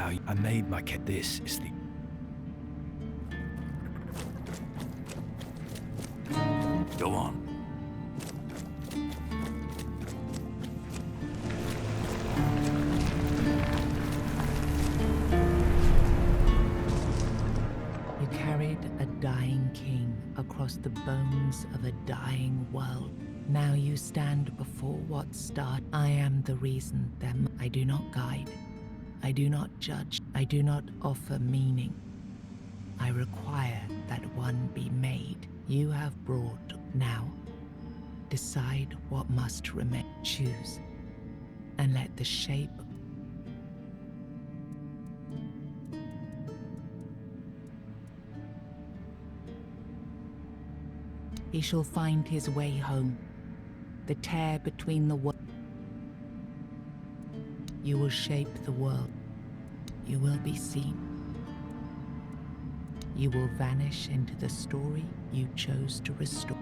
how I made my kid. This is the... Go on. You carried a dying king across the bones of a dying world. Now you stand before what start. I am the reason them. I do not guide. I do not judge. I do not offer meaning. I require that one be made. You have brought now. Decide what must remain. Choose and let the shape he shall find his way home. The tear between the worlds. You will shape the world. You will be seen. You will vanish into the story you chose to restore.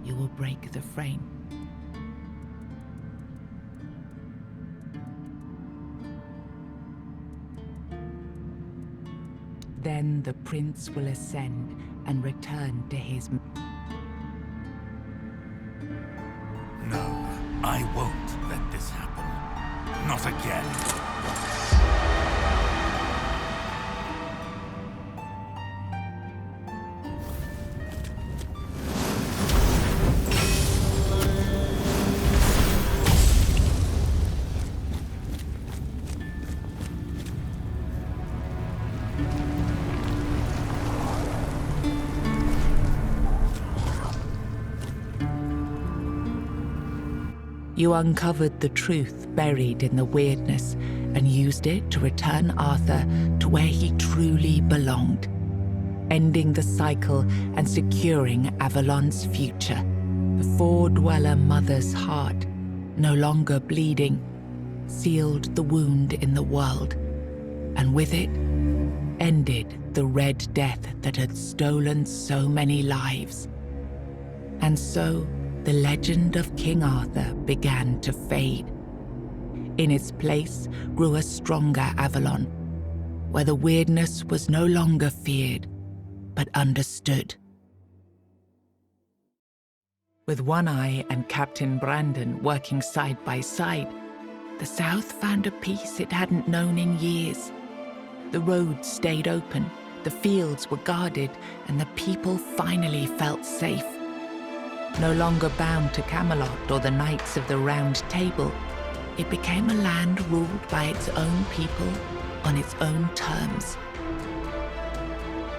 You will break the frame. Then the prince will ascend and return to his... No, I won't let this happen. Not again. You uncovered the truth buried in the weirdness and used it to return Arthur to where he truly belonged, ending the cycle and securing Avalon's future. The Four-Dweller Mother's heart, no longer bleeding, sealed the wound in the world, and with it, ended the Red Death that had stolen so many lives. And so, the legend of King Arthur began to fade. In its place grew a stronger Avalon, where the weirdness was no longer feared, but understood. With One Eye and Captain Brandon working side by side, the South found a peace it hadn't known in years. The roads stayed open, the fields were guarded, and the people finally felt safe. No longer bound to Camelot or the Knights of the Round Table, it became a land ruled by its own people on its own terms.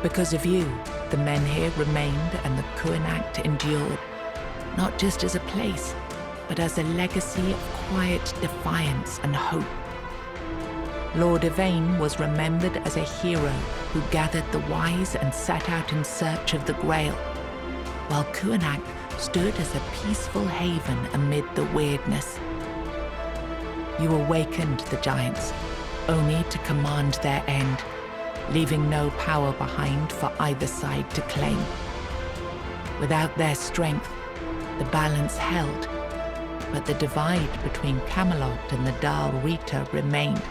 Because of you, the men here remained and the Kuinact endured, not just as a place, but as a legacy of quiet defiance and hope. Lord Yvain was remembered as a hero who gathered the wise and set out in search of the Grail, while Kuinact stood as a peaceful haven amid the weirdness. You awakened the giants, only to command their end, leaving no power behind for either side to claim. Without their strength, the balance held, but the divide between Camelot and the Dal Rita remained,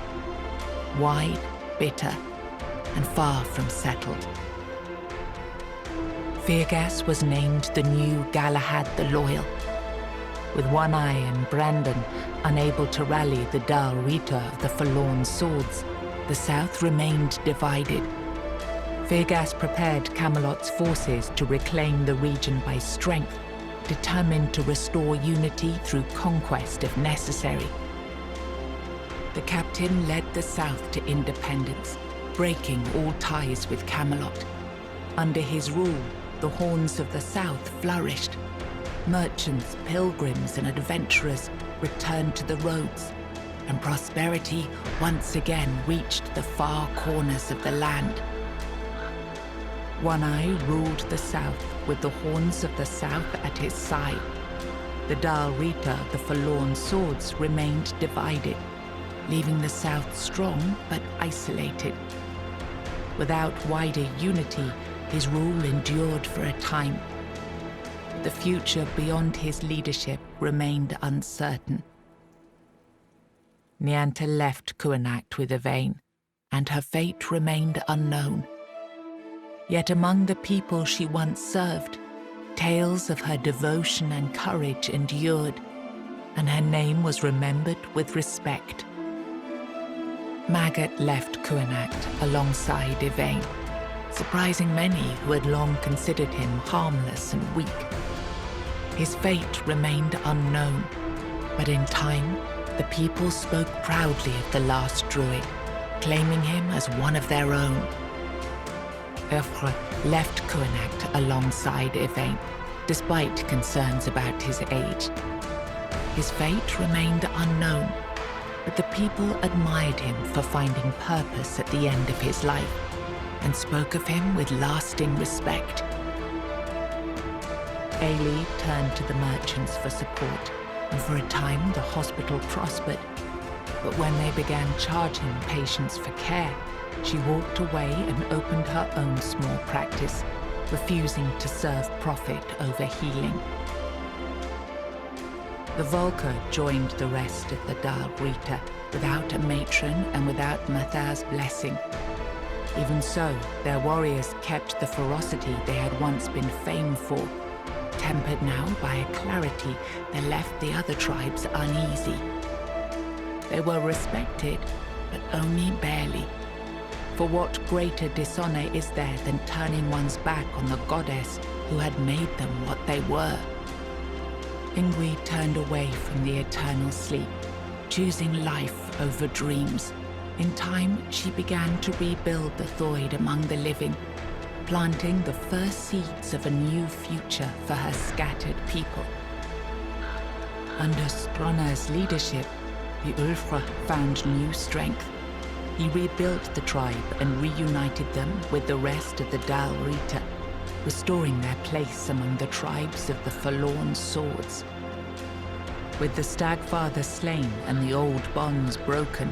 wide, bitter, and far from settled. Fergus was named the new Galahad the Loyal. With One Eye and Brandon unable to rally the Dal Rita of the Forlorn Swords, the South remained divided. Fergus prepared Camelot's forces to reclaim the region by strength, determined to restore unity through conquest if necessary. The captain led the South to independence, breaking all ties with Camelot. Under his rule, the Horns of the South flourished. Merchants, pilgrims, and adventurers returned to the roads, and prosperity once again reached the far corners of the land. One Eye ruled the South with the Horns of the South at his side. The Dal Rita, the Forlorn Swords, remained divided, leaving the South strong but isolated. Without wider unity, his rule endured for a time. The future beyond his leadership remained uncertain. Nianta left Kuinact with Yvain and her fate remained unknown. Yet among the people she once served, tales of her devotion and courage endured, and her name was remembered with respect. Maggott left Kuanacht alongside Yvain, surprising many who had long considered him harmless and weak. His fate remained unknown, but in time, the people spoke proudly of the last druid, claiming him as one of their own. Ulfr left Kuanacht alongside Yvain, despite concerns about his age. His fate remained unknown, but the people admired him for finding purpose at the end of his life and spoke of him with lasting respect. Ailey turned to the merchants for support, and for a time the hospital prospered. But when they began charging patients for care, she walked away and opened her own small practice, refusing to serve profit over healing. The Volker joined the rest of the Dal Rita without a matron and without Mathar's blessing. Even so, their warriors kept the ferocity they had once been famed for, tempered now by a clarity that left the other tribes uneasy. They were respected, but only barely. For what greater dishonor is there than turning one's back on the goddess who had made them what they were? Ingrid turned away from the eternal sleep, choosing life over dreams. In time, she began to rebuild the Thoid among the living, planting the first seeds of a new future for her scattered people. Under Stronar's leadership, the Ulfra found new strength. He rebuilt the tribe and reunited them with the rest of the Dal Rita, restoring their place among the tribes of the Forlorn Swords. With the Stagfather slain and the old bonds broken,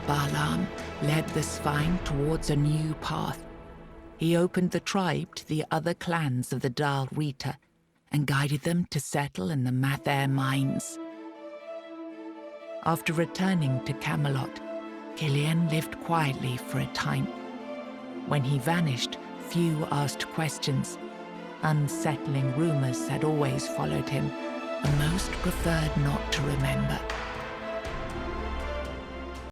Balaam led the Svine towards a new path. He opened the tribe to the other clans of the Dal Rita and guided them to settle in the Mather mines. After returning to Camelot, Killian lived quietly for a time. When he vanished, few asked questions. Unsettling rumors had always followed him, and most preferred not to remember.